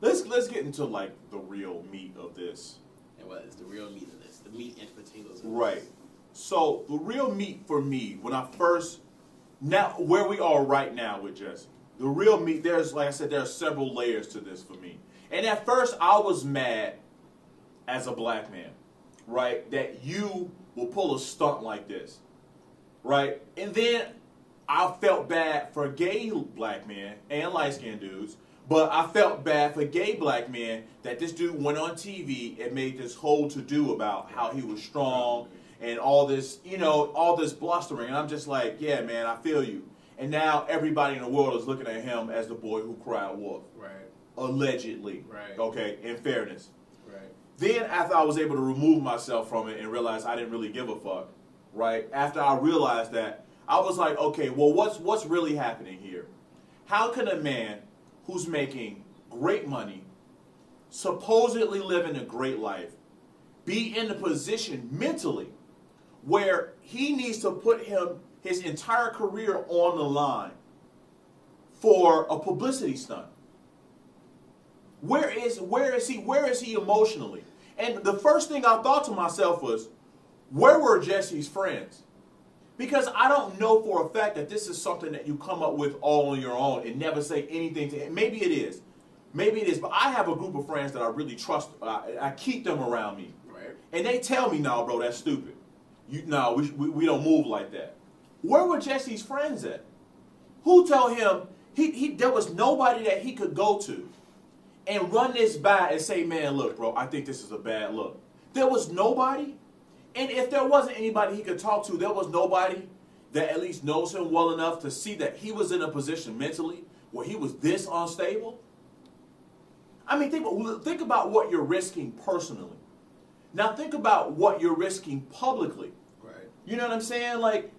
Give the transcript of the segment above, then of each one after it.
let's get into like the real meat of this. And what is the real meat of this? The meat and potatoes. Right. So the real meat for me, when I first, now where we are right now with Jussie, the real meat, there's, like I said, there are several layers to this for me. And at first I was mad as a black man, right, that you will pull a stunt like this, right? And then I felt bad for gay black men and light-skinned dudes, but I felt bad for gay black men that this dude went on TV and made this whole to-do about how he was strong and all this, you know, all this blustering. And I'm just like, yeah, man, I feel you. And now everybody in the world is looking at him as the boy who cried wolf. Right. Allegedly. Right. Okay, in fairness. Right. Then after I was able to remove myself from it and realize I didn't really give a fuck, right? After I realized that, I was like, okay, well, what's really happening here? How can a man who's making great money, supposedly living a great life, be in a position mentally where he needs to put his entire career on the line for a publicity stunt? Where is he emotionally? And the first thing I thought to myself was, where were Jussie's friends? Because I don't know for a fact that this is something that you come up with all on your own and never say anything to him. Maybe it is. But I have a group of friends that I really trust. I keep them around me. Right. And they tell me, no, bro, that's stupid. We don't move like that. Where were Jussie's friends at? Who told him there was nobody that he could go to and run this by and say, man, look, bro, I think this is a bad look. There was nobody. And if there wasn't anybody he could talk to, there was nobody that at least knows him well enough to see that he was in a position mentally where he was this unstable. I mean, think about what you're risking personally. Now think about what you're risking publicly. Right. You know what I'm saying? Like,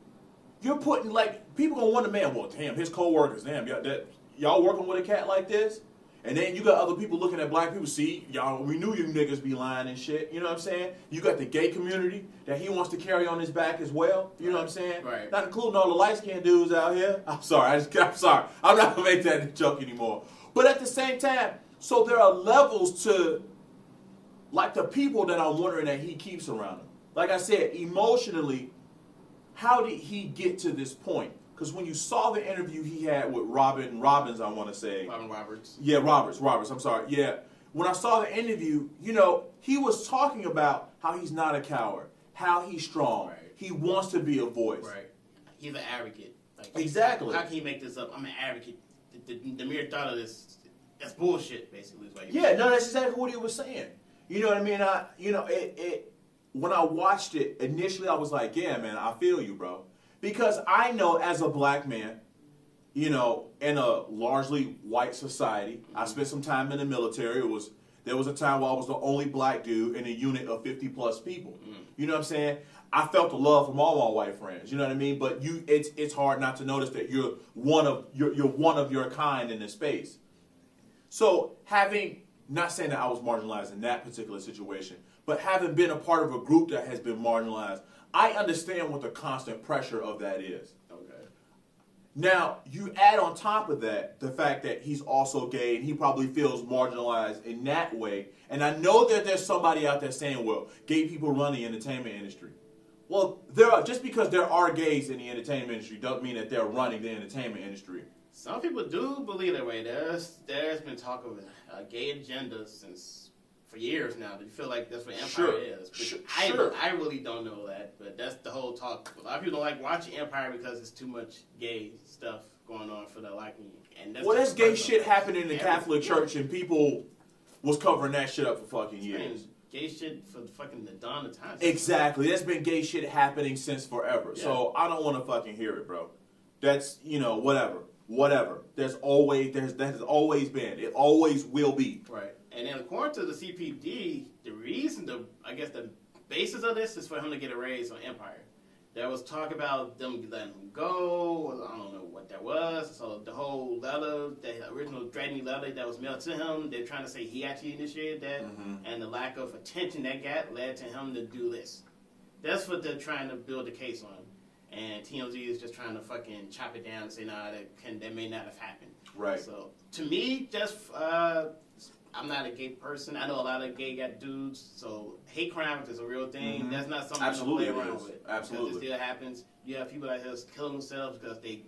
you're putting, like, people gonna wonder, man, well, damn, his coworkers, damn, y'all working with a cat like this? And then you got other people looking at black people, see, y'all, we knew you niggas be lying and shit. You know what I'm saying? You got the gay community that he wants to carry on his back as well. You know what I'm saying? Right. Not including all the light-skinned dudes out here. I'm sorry. I'm sorry. I'm not going to make that joke anymore. But at the same time, so there are levels to, like, the people that I'm wondering that he keeps around him. Like I said, emotionally, how did he get to this point? Because when you saw the interview he had with Robin Roberts. Yeah, Roberts. I'm sorry. Yeah. When I saw the interview, you know, he was talking about how he's not a coward, how he's strong. Right. He wants to be a voice. Right. He's an advocate. Like, exactly. How can you make this up? I'm an advocate. The mere thought of this, that's bullshit, basically. Is what yeah, no, that's exactly what he was saying. You know what I mean? When I watched it, initially I was like, yeah, man, I feel you, bro. Because I know as a black man, you know, in a largely white society, I spent some time in the military. There was a time where I was the only black dude in a unit of 50 plus people. You know what I'm saying? I felt the love from all my white friends. You know what I mean? But it's hard not to notice that you're one of your kind in this space. So not saying that I was marginalized in that particular situation, but having been a part of a group that has been marginalized, I understand what the constant pressure of that is. Okay. Now, you add on top of that the fact that he's also gay and he probably feels marginalized in that way. And I know that there's somebody out there saying, well, gay people run the entertainment industry. Well, just because there are gays in the entertainment industry doesn't mean that they're running the entertainment industry. Some people do believe that way. There's been talk of a gay agenda for years now. Do you feel like that's what Empire is? Sure. I really don't know that, but that's the whole talk. A lot of people don't like watching Empire because it's too much gay stuff going on for their liking. And that's gay shit happening in the Catholic Church, and people was covering that shit up for fucking years. Gay shit for fucking the dawn of time. Exactly. That's been gay shit happening since forever. Yeah. So I don't want to fucking hear it, bro. That's, whatever. That has always been. It always will be. Right. And then according to the CPD, the basis of this is for him to get a raise on Empire. There was talk about them letting him go. I don't know what that was. So the whole letter, the original threatening letter that was mailed to him, they're trying to say he actually initiated that. Mm-hmm. And the lack of attention that got led to him to do this. That's what they're trying to build the case on. And TMZ is just trying to fucking chop it down and say, nah, that may not have happened. Right. So to me, just I'm not a gay person. I know a lot of gay got dudes, so hate crime is a real thing. That's not something Absolutely to play around with. Absolutely. Because it still happens. You have people out here killing themselves because they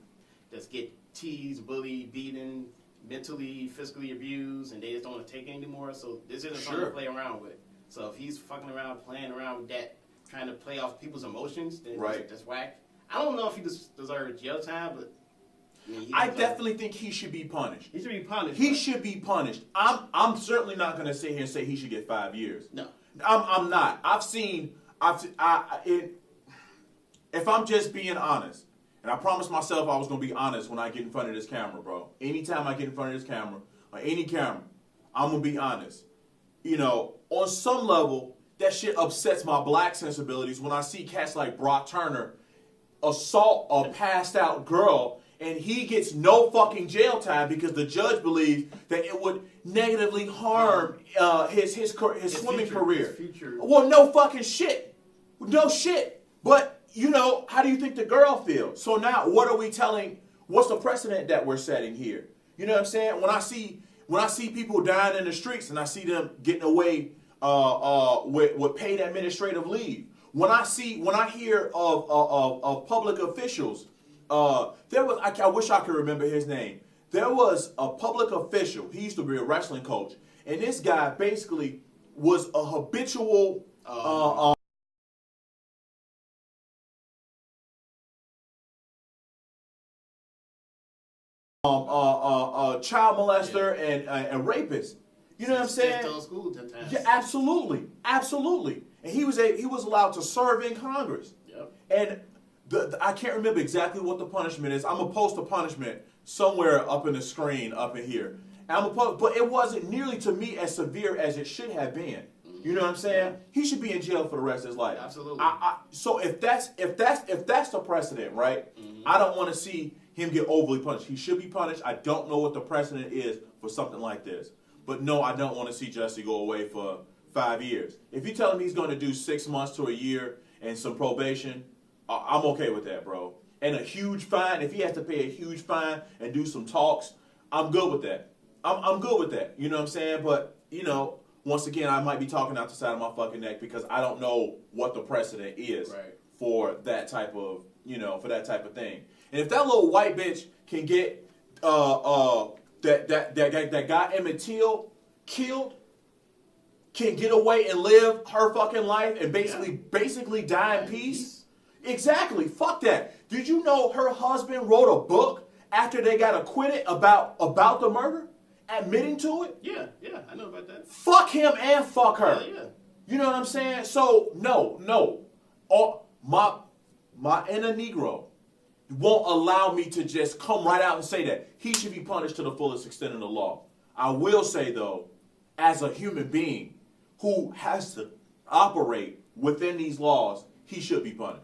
just get teased, bullied, beaten, mentally, physically abused, and they just don't want to take it anymore. So this isn't something to play around with. So if he's fucking around, playing around with that, trying to play off people's emotions, then that's whack. I don't know if he deserves jail time, but I definitely think he should be punished. He should be punished. He should be punished. I'm certainly not going to sit here and say he should get 5 years. No, I'm not. If I'm just being honest, and I promised myself I was going to be honest when I get in front of this camera, bro. Anytime I get in front of this camera, or any camera, I'm going to be honest. You know, on some level, that shit upsets my black sensibilities when I see cats like Brock Turner assault a passed out girl and he gets no fucking jail time because the judge believes that it would negatively harm his swimming career. His future. Well, no fucking shit. No shit. But, you know, how do you think the girl feels? So now, what's the precedent that we're setting here? You know what I'm saying? When I see people dying in the streets and I see them getting away with paid administrative leave, when I hear of public officials, I wish I could remember his name. There was a public official. He used to be a wrestling coach, and this guy basically was a habitual child molester and rapist. You know what I'm saying? Yeah, absolutely. And he was allowed to serve in Congress. Yep. And I can't remember exactly what the punishment is. I'm gonna post a punishment somewhere up in the screen up in here. But it wasn't nearly to me as severe as it should have been. You know what I'm saying? He should be in jail for the rest of his life. Absolutely. So if that's the precedent, right? I don't want to see him get overly punished. He should be punished. I don't know what the precedent is for something like this. But no, I don't want to see Jussie go away for 5 years. If you tell him he's going to do 6 months to a year and some probation, I'm okay with that, bro. And a huge fine, if he has to pay a huge fine and do some talks, I'm good with that. I'm good with that. You know what I'm saying? But, you know, once again, I might be talking out the side of my fucking neck because I don't know what the precedent is for that type of, for that type of thing. And if that little white bitch can get that guy Emmett Till killed, can get away and live her fucking life and basically die in peace. Exactly. Fuck that. Did you know her husband wrote a book after they got acquitted about the murder? Admitting to it? Yeah, I know about that. Fuck him and fuck her. Yeah. You know what I'm saying? So, no. My inner Negro won't allow me to just come right out and say that. He should be punished to the fullest extent of the law. I will say, though, as a human being who has to operate within these laws, he should be punished.